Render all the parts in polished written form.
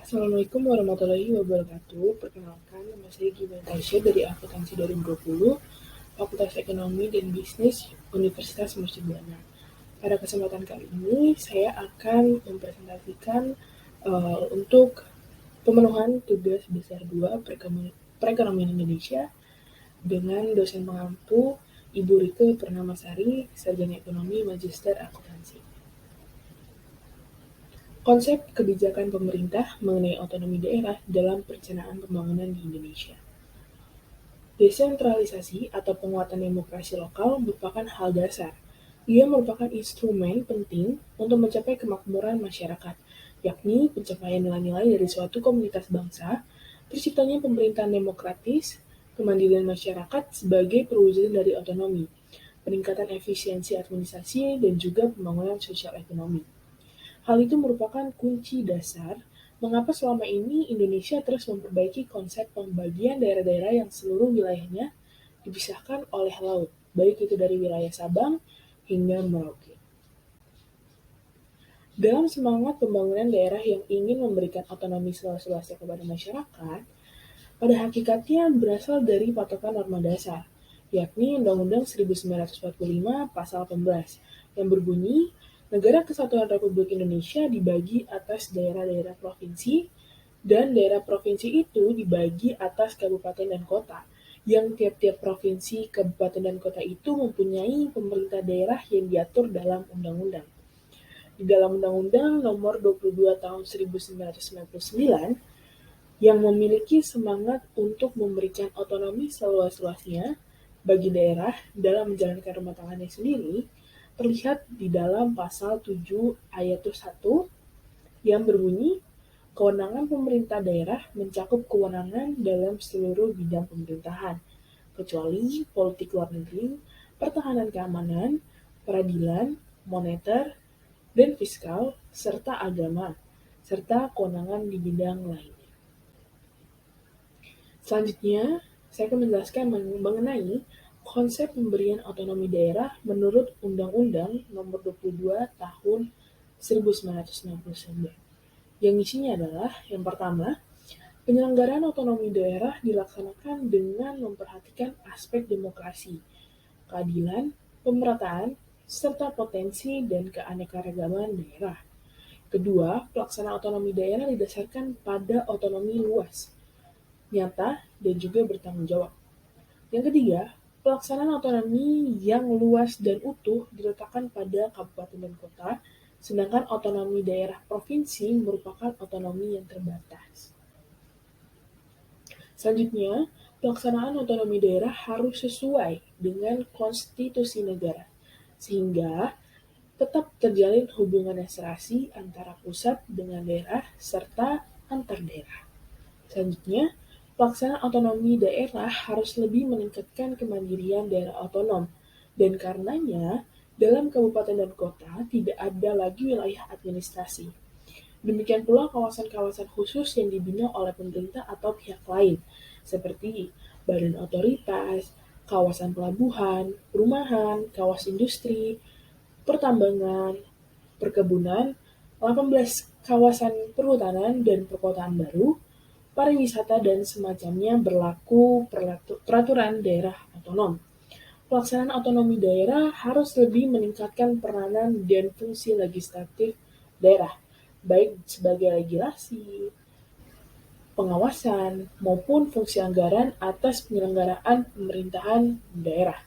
Assalamualaikum warahmatullahi wabarakatuh. Perkenalkan, nama saya Gibran Tasya dari Akuntansi 2020, Fakultas Ekonomi dan Bisnis Universitas Mercubuana. Pada kesempatan kali ini, saya akan mempresentasikan untuk pemenuhan tugas besar 2 perekonomian Indonesia dengan dosen pengampu Ibu Rike Purnamasari, Sarjana Ekonomi Magister Akuntansi. Konsep kebijakan pemerintah mengenai otonomi daerah dalam perencanaan pembangunan di Indonesia. Desentralisasi atau penguatan demokrasi lokal merupakan hal dasar. Ia merupakan instrumen penting untuk mencapai kemakmuran masyarakat, yakni pencapaian nilai-nilai dari suatu komunitas bangsa, terciptanya pemerintahan demokratis, kemandirian masyarakat sebagai perwujudan dari otonomi, peningkatan efisiensi administrasi, dan juga pembangunan sosial ekonomi. Hal itu merupakan kunci dasar mengapa selama ini Indonesia terus memperbaiki konsep pembagian daerah-daerah yang seluruh wilayahnya dipisahkan oleh laut, baik itu dari wilayah Sabang hingga Merauke. Dalam semangat pembangunan daerah yang ingin memberikan otonomi seluas-luasnya kepada masyarakat, pada hakikatnya berasal dari patokan norma dasar, yakni Undang-Undang 1945 Pasal 18, yang berbunyi, Negara Kesatuan Republik Indonesia dibagi atas daerah-daerah provinsi, dan daerah provinsi itu dibagi atas kabupaten dan kota, yang tiap-tiap provinsi, kabupaten, dan kota itu mempunyai pemerintah daerah yang diatur dalam undang-undang. Di dalam Undang-Undang Nomor 22 Tahun 1999, yang memiliki semangat untuk memberikan otonomi seluas-luasnya bagi daerah dalam menjalankan rumah tangganya sendiri, terlihat di dalam pasal 7 ayat 1 yang berbunyi, kewenangan pemerintah daerah mencakup kewenangan dalam seluruh bidang pemerintahan, kecuali politik luar negeri, pertahanan keamanan, peradilan, moneter, dan fiskal, serta agama, serta kewenangan di bidang lain. Selanjutnya, saya akan menjelaskan mengenai konsep pemberian otonomi daerah menurut Undang-Undang Nomor 22 Tahun 1999. Yang isinya adalah, yang pertama, penyelenggaraan otonomi daerah dilaksanakan dengan memperhatikan aspek demokrasi, keadilan, pemerataan, serta potensi dan keanekaragaman daerah. Kedua, pelaksanaan otonomi daerah didasarkan pada otonomi luas, nyata, dan juga bertanggung jawab. Yang ketiga, pelaksanaan otonomi yang luas dan utuh diletakkan pada kabupaten dan kota, sedangkan otonomi daerah provinsi merupakan otonomi yang terbatas. Selanjutnya, pelaksanaan otonomi daerah harus sesuai dengan konstitusi negara, sehingga tetap terjalin hubungan serasi antara pusat dengan daerah serta antar daerah. Selanjutnya, pelaksanaan otonomi daerah harus lebih meningkatkan kemandirian daerah otonom, dan karenanya dalam kabupaten dan kota tidak ada lagi wilayah administrasi. Demikian pula kawasan-kawasan khusus yang dibina oleh pemerintah atau pihak lain, seperti badan otoritas, kawasan pelabuhan, perumahan, kawasan industri, pertambangan, perkebunan, 18 kawasan perhutanan dan perkotaan baru, pariwisata dan semacamnya berlaku peraturan daerah otonom. Pelaksanaan otonomi daerah harus lebih meningkatkan peranan dan fungsi legislatif daerah, baik sebagai regulasi, pengawasan, maupun fungsi anggaran atas penyelenggaraan pemerintahan daerah.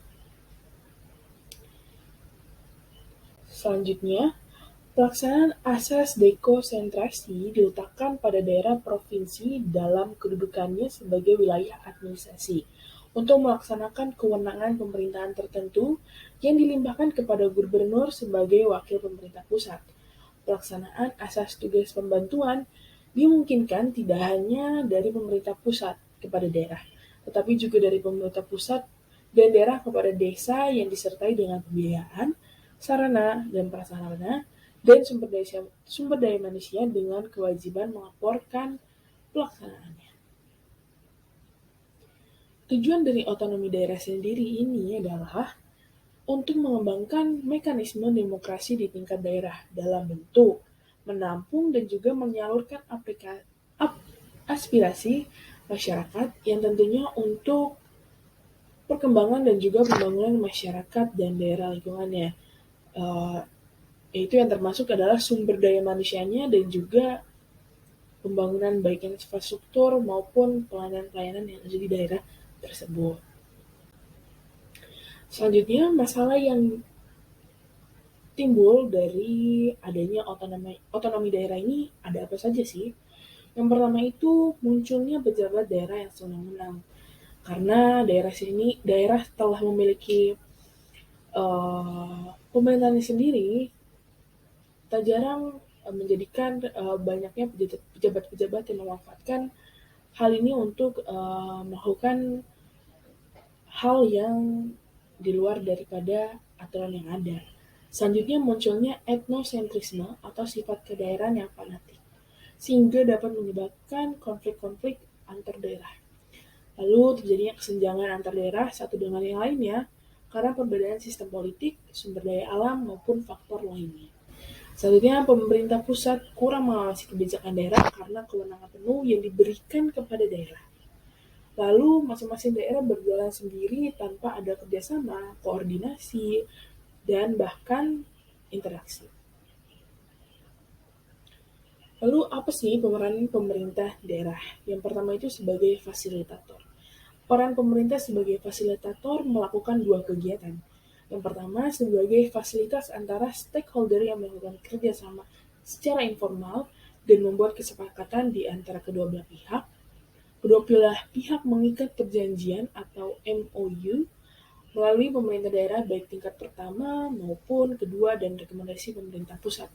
Selanjutnya, pelaksanaan asas dekonsentrasi diletakkan pada daerah provinsi dalam kedudukannya sebagai wilayah administrasi untuk melaksanakan kewenangan pemerintahan tertentu yang dilimpahkan kepada gubernur sebagai wakil pemerintah pusat. Pelaksanaan asas tugas pembantuan dimungkinkan tidak hanya dari pemerintah pusat kepada daerah, tetapi juga dari pemerintah pusat dan daerah kepada desa yang disertai dengan pembiayaan, sarana dan prasarana, dan sumber daya manusia dengan kewajiban melaporkan pelaksanaannya. Tujuan dari otonomi daerah sendiri ini adalah untuk mengembangkan mekanisme demokrasi di tingkat daerah dalam bentuk menampung dan juga menyalurkan aspirasi masyarakat yang tentunya untuk perkembangan dan juga pembangunan masyarakat dan daerah lingkungannya. Eh, Yaitu yang termasuk adalah sumber daya manusianya dan juga pembangunan baik infrastruktur maupun pelayanan-pelayanan yang ada di daerah tersebut. Selanjutnya, masalah yang timbul dari adanya otonomi daerah ini ada apa saja sih? Yang pertama itu munculnya pejabat daerah yang sewenang-wenang. Karena daerah telah memiliki pemerintahannya sendiri, tak jarang menjadikan banyaknya pejabat-pejabat yang memanfaatkan hal ini untuk melakukan hal yang di luar daripada aturan yang ada. Selanjutnya munculnya etnosentrisme atau sifat kedaerahan yang fanatik, sehingga dapat menyebabkan konflik-konflik antar daerah. Lalu terjadinya kesenjangan antar daerah satu dengan yang lainnya karena perbedaan sistem politik, sumber daya alam, maupun faktor lainnya. Selanjutnya, pemerintah pusat kurang mengawasi kebijakan daerah karena kewenangan penuh yang diberikan kepada daerah. Lalu, masing-masing daerah berjalan sendiri tanpa ada kerjasama, koordinasi, dan bahkan interaksi. Lalu, apa sih peran pemerintah daerah? Yang pertama itu sebagai fasilitator. Peran pemerintah sebagai fasilitator melakukan dua kegiatan. Yang pertama, sebagai fasilitas antara stakeholder yang melakukan kerjasama secara informal dan membuat kesepakatan di antara kedua belah pihak. Kedua belah pihak mengikat perjanjian atau MOU melalui pemerintah daerah baik tingkat pertama maupun kedua dan rekomendasi pemerintah pusat.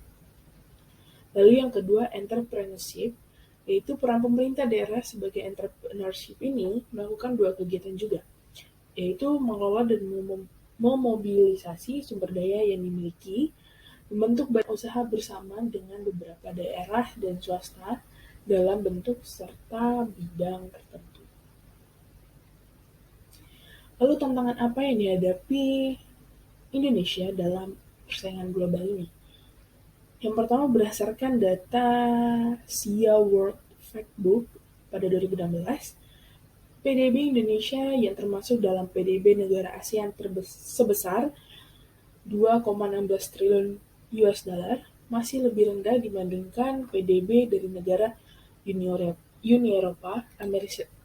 Lalu yang kedua, entrepreneurship, yaitu peran pemerintah daerah sebagai entrepreneurship ini melakukan dua kegiatan juga, yaitu mengelola dan memobilisasi sumber daya yang dimiliki, membentuk badan usaha bersama dengan beberapa daerah dan swasta dalam bentuk serta bidang tertentu. Lalu tantangan apa yang dihadapi Indonesia dalam persaingan global ini? Yang pertama, berdasarkan data SIA World Factbook pada 2016, PDB Indonesia yang termasuk dalam PDB negara ASEAN sebesar 2,16 triliun US dollar masih lebih rendah dibandingkan PDB dari negara Uni Eropa,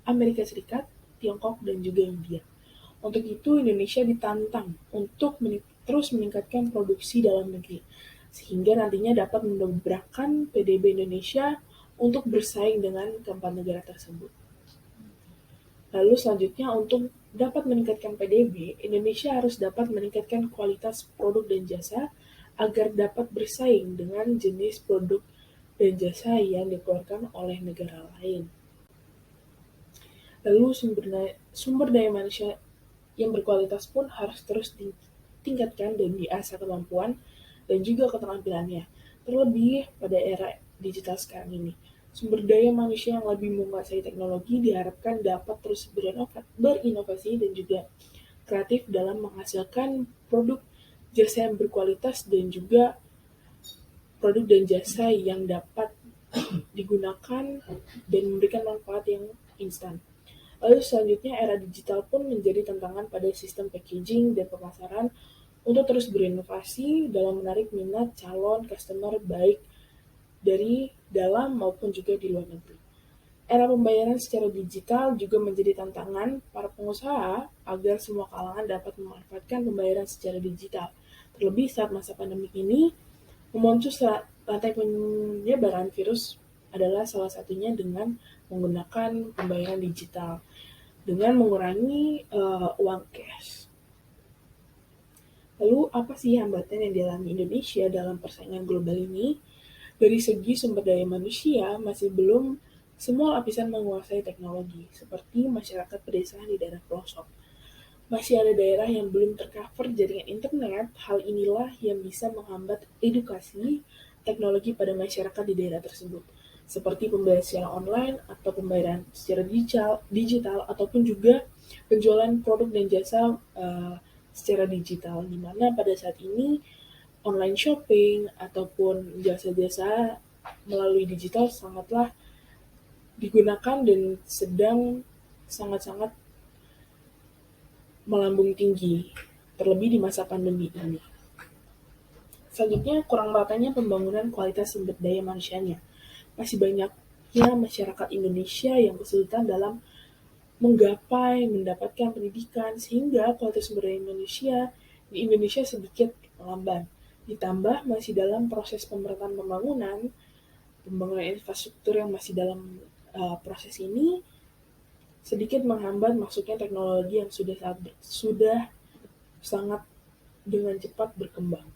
Amerika Serikat, Tiongkok, dan juga India. Untuk itu, Indonesia ditantang untuk terus meningkatkan produksi dalam negeri, sehingga nantinya dapat mendobrakkan PDB Indonesia untuk bersaing dengan keempat negara tersebut. Lalu selanjutnya untuk dapat meningkatkan PDB, Indonesia harus dapat meningkatkan kualitas produk dan jasa agar dapat bersaing dengan jenis produk dan jasa yang dikeluarkan oleh negara lain. Lalu sumber daya manusia yang berkualitas pun harus terus ditingkatkan dan diasah kemampuan dan juga keterampilannya. Terlebih pada era digital sekarang ini. Sumber daya manusia yang lebih menguasai teknologi diharapkan dapat terus berinovasi dan juga kreatif dalam menghasilkan produk jasa yang berkualitas dan juga produk dan jasa yang dapat digunakan dan memberikan manfaat yang instan. Lalu selanjutnya era digital pun menjadi tantangan pada sistem packaging dan pemasaran untuk terus berinovasi dalam menarik minat calon customer baik dari dalam maupun juga di luar negeri. Era pembayaran secara digital juga menjadi tantangan para pengusaha agar semua kalangan dapat memanfaatkan pembayaran secara digital. Terlebih saat masa pandemi ini, memuncul rantai penyebaran virus adalah salah satunya dengan menggunakan pembayaran digital dengan mengurangi uang cash. Lalu apa sih hambatan yang dialami Indonesia dalam persaingan global ini? Dari segi sumber daya manusia masih belum semua lapisan menguasai teknologi, seperti masyarakat pedesaan di daerah pelosok. Masih ada daerah yang belum tercover jaringan internet, hal inilah yang bisa menghambat edukasi teknologi pada masyarakat di daerah tersebut, seperti pembayaran secara online atau pembayaran secara digital ataupun juga penjualan produk dan jasa secara digital, di mana pada saat ini online shopping ataupun jasa-jasa melalui digital sangatlah digunakan dan sedang sangat-sangat melambung tinggi, terlebih di masa pandemi ini. Selanjutnya, kurang ratanya pembangunan kualitas sumber daya manusianya. Masih banyaknya masyarakat Indonesia yang kesulitan dalam mendapatkan pendidikan, sehingga kualitas sumber daya manusia di Indonesia sedikit melamban. Ditambah masih dalam proses pembangunan infrastruktur yang masih dalam proses ini, sedikit menghambat masuknya teknologi yang sudah sangat dengan cepat berkembang.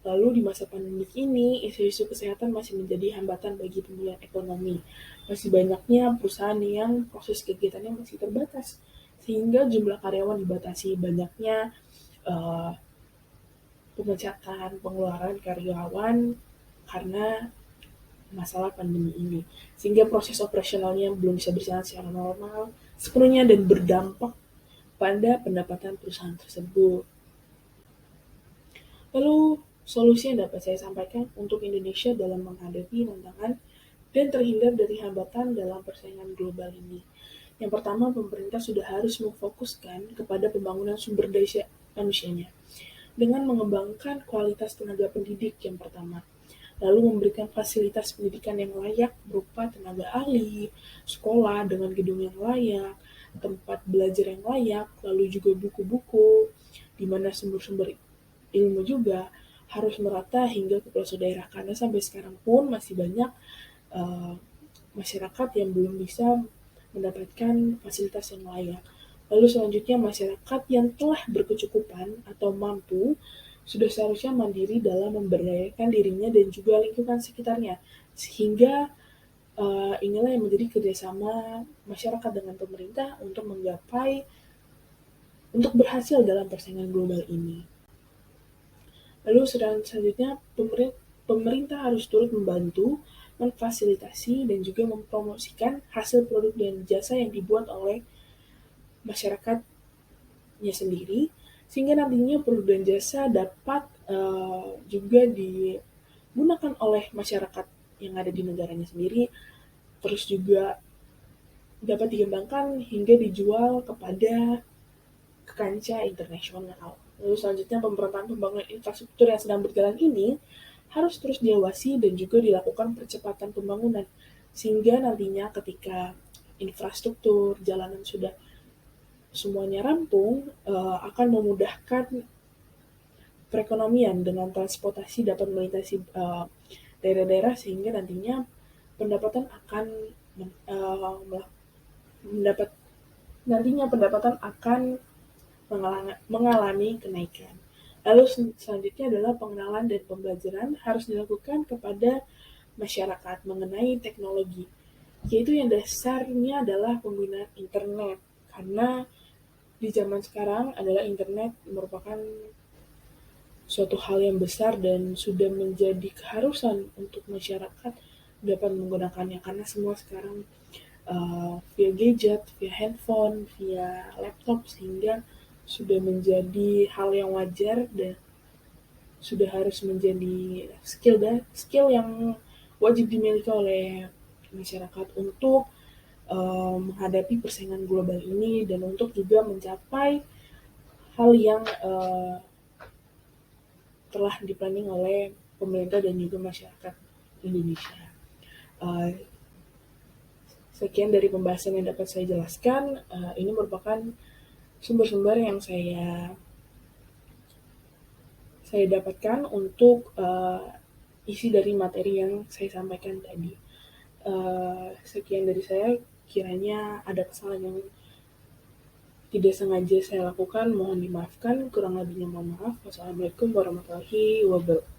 Lalu di masa pandemi ini, isu-isu kesehatan masih menjadi hambatan bagi pemulihan ekonomi. Masih banyaknya perusahaan yang proses kegiatannya masih terbatas, sehingga jumlah karyawan dibatasi. Banyaknya uh, pemecatan, pengeluaran karyawan karena masalah pandemi ini. Sehingga proses operasionalnya belum bisa berjalan secara normal sepenuhnya dan berdampak pada pendapatan perusahaan tersebut. Lalu, solusi yang dapat saya sampaikan untuk Indonesia dalam menghadapi tantangan dan terhindar dari hambatan dalam persaingan global ini. Yang pertama, pemerintah sudah harus memfokuskan kepada pembangunan sumber daya manusianya dengan mengembangkan kualitas tenaga pendidik yang pertama, lalu memberikan fasilitas pendidikan yang layak berupa tenaga ahli, sekolah dengan gedung yang layak, tempat belajar yang layak, lalu juga buku-buku, di mana sumber-sumber ilmu juga harus merata hingga ke pelosok daerah, karena sampai sekarang pun masih banyak uh, masyarakat yang belum bisa mendapatkan fasilitas yang layak. Lalu selanjutnya masyarakat yang telah berkecukupan atau mampu sudah seharusnya mandiri dalam memberdayakan dirinya dan juga lingkungan sekitarnya. Sehingga inilah yang menjadi kerjasama masyarakat dengan pemerintah untuk berhasil dalam persaingan global ini. Lalu selanjutnya pemerintah harus turut membantu, memfasilitasi, dan juga mempromosikan hasil produk dan jasa yang dibuat oleh masyarakatnya sendiri, sehingga nantinya produk dan jasa dapat juga digunakan oleh masyarakat yang ada di negaranya sendiri, terus juga dapat dikembangkan hingga dijual kepada kancah internasional. Lalu selanjutnya pemerataan pembangunan infrastruktur yang sedang berjalan ini harus terus diawasi dan juga dilakukan percepatan pembangunan, sehingga nantinya ketika infrastruktur jalanan sudah semuanya rampung, akan memudahkan perekonomian dengan transportasi dapat melintasi daerah-daerah, sehingga nantinya pendapatan akan mendapat nantinya pendapatan akan mengalami kenaikan. Lalu selanjutnya adalah pengenalan dan pembelajaran harus dilakukan kepada masyarakat mengenai teknologi, yaitu yang dasarnya adalah penggunaan internet, karena di zaman sekarang adalah internet merupakan suatu hal yang besar dan sudah menjadi keharusan untuk masyarakat dapat menggunakannya, karena semua sekarang via gadget, via handphone, via laptop, sehingga sudah menjadi hal yang wajar dan sudah harus menjadi skill yang wajib dimiliki oleh masyarakat untuk menghadapi persaingan global ini dan untuk juga mencapai hal yang telah diplanning oleh pemerintah dan juga masyarakat Indonesia. Uh, Sekian dari pembahasan yang dapat saya jelaskan. Ini merupakan sumber-sumber yang saya dapatkan untuk isi dari materi yang saya sampaikan tadi. Sekian dari saya. Kiranya ada kesalahan yang tidak sengaja saya lakukan, mohon dimaafkan. Kurang lebihnya mohon maaf. Wassalamualaikum warahmatullahi wabarakatuh.